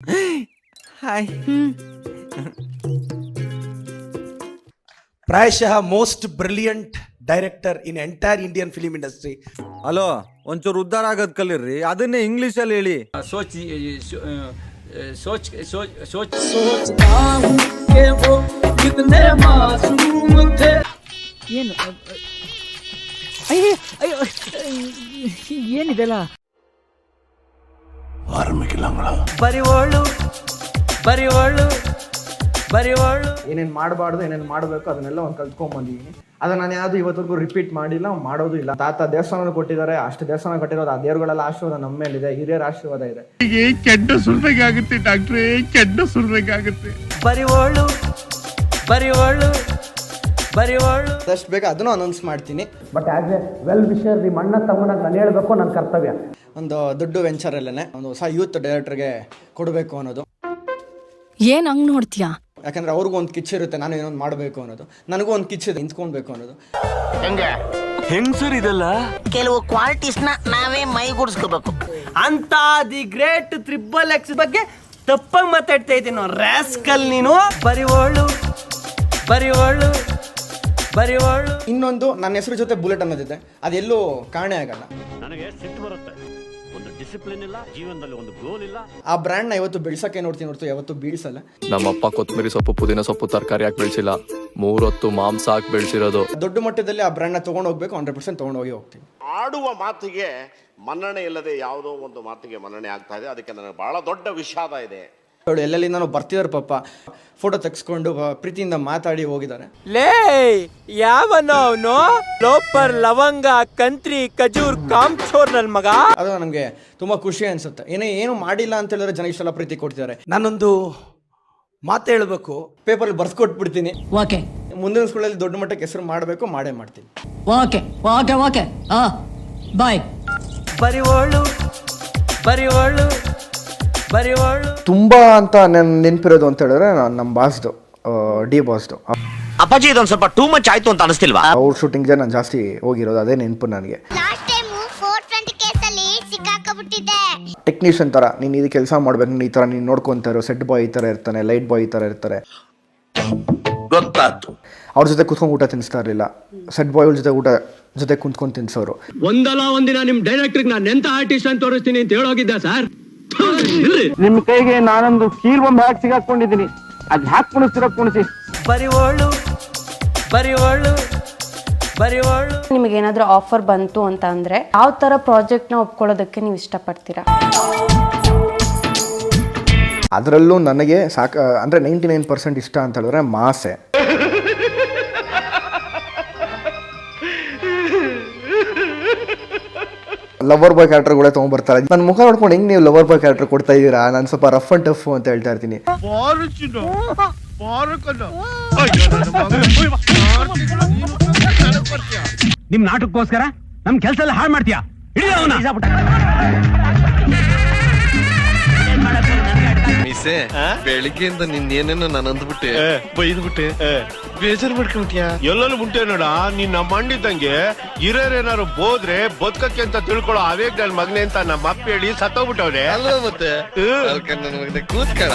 Hi. ಪ್ರಾಯಶಃ most brilliant director in entire Indian film industry. Hello, ಒಂಚೂರು ಉದ್ಧಾರ ಆಗೋದ್ ಕಲೀರಿ, ಅದನ್ನೇ ಇಂಗ್ಲಿಷಲ್ಲಿ ಹೇಳಿ. ಏನು ಅಯ್ಯೋ ಅಯ್ಯೋ ಏನಿದೆಲ್ಲ? ಬರಿವೋಳು ಏನೇನು ಮಾಡಬಾರ್ದು ಏನೇನು ಮಾಡಬೇಕು ಅದನ್ನೆಲ್ಲ ಒಂದು ಕಲ್ತ್ಕೊಂಡ್ಬಂದಿದ್ದೀನಿ. ಅದನ್ನ ನಾನು ಯಾವುದು ಇವತ್ತಿಗೂ ರಿಪೀಟ್ ಮಾಡಿಲ್ಲ, ಮಾಡೋದು ಇಲ್ಲ. ತಾತ ದೇವಸ್ಥಾನ ಕೊಟ್ಟಿದ್ದಾರೆ, ಅಷ್ಟು ದೇವಸ್ಥಾನ ಕಟ್ಟಿರೋದು ಆ ದೇವರುಗಳೆಲ್ಲ ಆಶೀರ್ವಾದ ನಮ್ಮ ಮೇಲಿದೆ, ಹಿರಿಯರ ಆಶೀರ್ವಾದ ಇದೆ. ಕೆಡ್ಡ ಸುಳ್ಬೇಕಾಗುತ್ತೆ ಡಾಕ್ಟ್ರೇ, ಕೆಡ್ಡ ಸುಳ್ಬೇಕಾಗುತ್ತೆ. ಅದಷ್ಟು ಬೇಗ ಅದನ್ನು ಅನೌನ್ಸ್ ಮಾಡ್ತೀನಿ. But as A well wisher ನಿಮ್ಮ ಅಣ್ಣ ತಮ್ಮನಾಗ ನಾನು ಹೇಳಬೇಕು, ನನ್ನ ಕರ್ತವ್ಯ ಒಂದು ದೊಡ್ಡ ವೆಂಚರಲ್ಲೇ ಒಂದು ಹೊಸ ಯೂತ್ ಡೈರೆಕ್ಟರ್ಗೆ ಕೊಡಬೇಕು ಅನ್ನೋದು. ಏನ್ ಹಂಗ್ ನೋಡ್ತೀಯಾ? ಯಾಕಂದ್ರೆ ಅವ್ರಿಗೂ ಒಂದು ಕಿಚ್ಚಿರುತ್ತೆ, ನಾನು ಏನೊಂದು ಮಾಡಬೇಕು ಅನ್ನೋದು, ನನಗೂ ಒಂದು ಕಿಚ್ಚಿದೆ ನಿಂತ್ಕೊಳ್ಬೇಕು ಅನ್ನೋದು. ಹೆಂಗ್ ಸರ್ ಇದೆಲ್ಲ? ಕೆಲವು ಕ್ವಾಲಿಟೀಸ್ನ ನಾವೇ ಮೈಗೂಡಿಸ್ಕೋಬೇಕು ಅಂತ ದಿ ಗ್ರೇಟ್ XXX ಬಗ್ಗೆ ತಪ್ಪಾಗಿ ಮಾತಾಡ್ತಾ ಇದ್ದೀನಿ ರಾಸ್ಕಲ್ ನೀನು. ಬರಿವೋಳು ಇನ್ನೊಂದು ನನ್ನ ಹೆಸರು ಜೊತೆ ಬುಲೆಟ್ ಅನ್ನೋದಿದೆ, ಅದೆಲ್ಲೂ ಕಾಣೆ ಆಗಲ್ಲ. ನನಗೆ ಸಿಟ್ಟು ಬರುತ್ತೆ. ಒಂದು ಡಿಸಿಪ್ಲಿನ್ ಇಲ್ಲ, ಜೀವನದಲ್ಲಿ ಒಂದು ಗೋಲ್ ಇಲ್ಲ. ಆ ಬ್ರ್ಯಾಂಡ್ನ ಇವತ್ತು ಬೆಳ್ಸಕ್ಕೆ ನೋಡ್ತೀನಿ ಹೊರತು ಯಾವತ್ತು ಬೀಳ್ಸಲ್ಲ. ನಮ್ಮಪ್ಪ ಕೊತ್ತಂಬರಿ ಸೊಪ್ಪು, ಪುದೀನ ಸೊಪ್ಪು, ತರಕಾರಿ ಹಾಕಿ ಬೆಳೆಸಿಲ್ಲ, 3 ಹೊತ್ತು ಮಾಂಸ ಹಾಕಿ ಬೆಳೆಸಿರೋದು. ದೊಡ್ಡ ಮಟ್ಟದಲ್ಲಿ ಆ ಬ್ರ್ಯಾಂಡ್ನ ತೊಗೊಂಡು ಹೋಗ್ಬೇಕು, 100% ತೊಗೊಂಡು ಹೋಗ್ತೀನಿ. ಆಡುವ ಮಾತಿಗೆ ಮನ್ನಣೆ ಇಲ್ಲದೆ ಯಾವುದೋ ಒಂದು ಮಾತಿಗೆ ಮನ್ನಣೆ ಆಗ್ತಾ ಇದೆ. ಅದಕ್ಕೆ ನನಗೆ ಬಹಳ ದೊಡ್ಡ ವಿಷಾದ ಇದೆ. ಎಲ್ಲೆಲ್ಲಿ ನಾನು ಬರ್ತಿದ್ದಾರೆ ಪಾಪ, ಫೋಟೋ ತೆಗೆಸ್ಕೊಂಡು ಪ್ರೀತಿಯಿಂದ ಮಾತಾಡಿ ಹೋಗಿದ್ದಾರೆ. ಲೇ ಯಾವನವನು ಲೋಪರ್ ಲವಂಗ ಕಂತ್ರಿ ಖಜೂರ್ ಕಾಮ್ಚೋರ್ ನನ್ ಮಗ. ಅದು ನಮಗೆ ತುಂಬಾ ಖುಷಿ ಅನ್ಸುತ್ತೆ. ಏನು ಮಾಡಿಲ್ಲ ಅಂತ ಹೇಳಿದ್ರೆ ಜನ ಇಷ್ಟೆಲ್ಲ ಪ್ರೀತಿ ಕೊಡ್ತಿದ್ದಾರೆ. ನಾನೊಂದು ಮಾತು ಹೇಳಬೇಕು, ಪೇಪರ್ ಬರ್ಸ್ಕೊಟ್ಬಿಡ್ತೀನಿ. ಓಕೆ ಮುಂದಿನ ಸ್ಕೂಲಲ್ಲಿ ದೊಡ್ಡ ಮಟ್ಟಕ್ಕೆ ಹೆಸರು ಮಾಡಬೇಕು, ಮಾಡೇ ಮಾಡ್ತೀನಿ. Okay okay okay bye. ಬರಿವೋಳು ತುಂಬಾ ಅಂತ ನೆನಪಿರೋದು ಅಂತ ಹೇಳಿದ್ರೆ ನಮ್ಮ ಬಾಸ್ದು, ಡಿ ಬಾಸ್ದು. ಅಪ್ಪಾಜಿ ಇದೊಂದು ಸ್ವಲ್ಪ ಟೂ ಮಚ್ ಆಯ್ತು ಅಂತ ಅನಿಸ್ತಿಲ್ವಾ? ಅವ್ರ ಶೂಟಿಂಗ್ಗೆ ನಾನು ಜಾಸ್ತಿ ಹೋಗಿರೋದು, ಅದೇ ನೆನಪು ನನಗೆ. ಟೆಕ್ನಿಷಿಯನ್ ತರ ನೀನು ಇದು ಕೆಲಸ ಮಾಡ್ಬೇಕು, ನೀನು ಈ ತರ ನೀನು ನೋಡ್ಕೊಂತಾರೋ, ಸೆಟ್ ಬಾಯ್ ಈ ತರ ಇರ್ತಾನೆ, ಲೈಟ್ ಬಾಯ್ ಈ ತರ ಇರ್ತಾರೆ. ಗೊತ್ತಾಯ್ತು. ಅವ್ರ ಜೊತೆ ಕುತ್ಕೊಂಡು ಊಟ ತಿನ್ನಿಸ್ತಾ ಇರಲಿಲ್ಲ, ಸೆಟ್ ಬಾಯ್ ಜೊತೆ ಕುಂತ್ಕೊಂಡು ತಿನ್ಸೋರು. ಒಂದಲ್ಲ ಒಂದಿನ ನಿಮ್ ಡೈರೆಕ್ಟರ್ ನಾನು ಎಂತ ಆರ್ಟಿಸ್ಟ್ ಅಂತ ತೋರಿಸ್ತೀನಿ ಅಂತ ಹೇಳೋಗಿದ್ದ ಸರ್. ನಿಮ್ಮ ಕೈಗೆ ನಾನೊಂದು ಕೀಲ್ ಬೊಂಬೆ ಹಾಕಿ ಸಿಗಾಕೊಂಡಿದ್ದೀನಿ, ಅದು ಹಾಕಿ ಕುಣಿಸ್ತಿರೋ ಕುಣಿಸಿ. ಬರಿವೋಳು ನಿಮಗೇನಾದ್ರೂ ಆಫರ್ ಬಂತು ಅಂತ ಅಂದ್ರೆ ಯಾವ ತರ ಪ್ರಾಜೆಕ್ಟ್ ನ ಒಪ್ಕೊಳ್ಳೋದಕ್ಕೆ ನೀವು ಇಷ್ಟಪಡ್ತೀರಾ? ಅದರಲ್ಲೂ ನನಗೆ ಅಂದರೆ 99% ಇಷ್ಟ ಅಂತ ಹೇಳಿದ್ರೆ ಮಾಸೆ. Lover boy ಕ್ಯಾರೆಕ್ಟರ್ಗಳೇ ತೊಗೊಂಡ್ಬರ್ತಾರೆ. ನನ್ನ ಮುಖ ನೋಡ್ಕೊಂಡು ಹೆಂಗೆ ನೀವು ಲವರ್ ಬಾಯ್ ಕ್ಯಾರೆಕ್ಟರ್ ಕೊಡ್ತಾ ಇದ್ದೀರಾ, ನಾನು ಸ್ವಲ್ಪ ರಫ್ ಅಂಡ್ ಟಫ್ ಅಂತ ಹೇಳ್ತಾ ಇರ್ತೀನಿ. ನಿಮ್ ನಾಟಕ್ಕೋಸ್ಕರ ನಮ್ ಕೆಲಸ ಎಲ್ಲ ಹಾಳು ಮಾಡ್ತೀಯಾ? ಬೆಳಿಗ್ಗೆಯಿಂದ ನಿನ್ನೇನೇನೋ ನಾನು ಅಂದ್ಬಿಟ್ಟೆ, ಬೈದ್ಬಿಟ್ಟೆ, ಬೇಜಾರು ಮಾಡ್ಕೊಂಡ್ಯಾ? ಎಲ್ಲೆಲ್ಲ ಮುಟ್ಟೆ ನೋಡ, ನೀನ್ ನಮ್ಮ ಮಂಡಿದ್ದಂಗೆ ಹಿರಿಯರೇನಾರು ಬೋದ್ರೆ ಬದುಕಕ್ಕೆ ಅಂತ ತಿಳ್ಕೊಳ್ಳೋ ಅವೇಗ್ ನನ್ ಮಗನೆ ಅಂತ ನಮ್ಮ ಅಪ್ಪ ಹೇಳಿ ಸತ್ತೋಗ್ಬಿಟ್ಟವ್ರೆ. ಅಲ್ವಾ ಮತ್ತೆ ಕೂತ್ಕಳ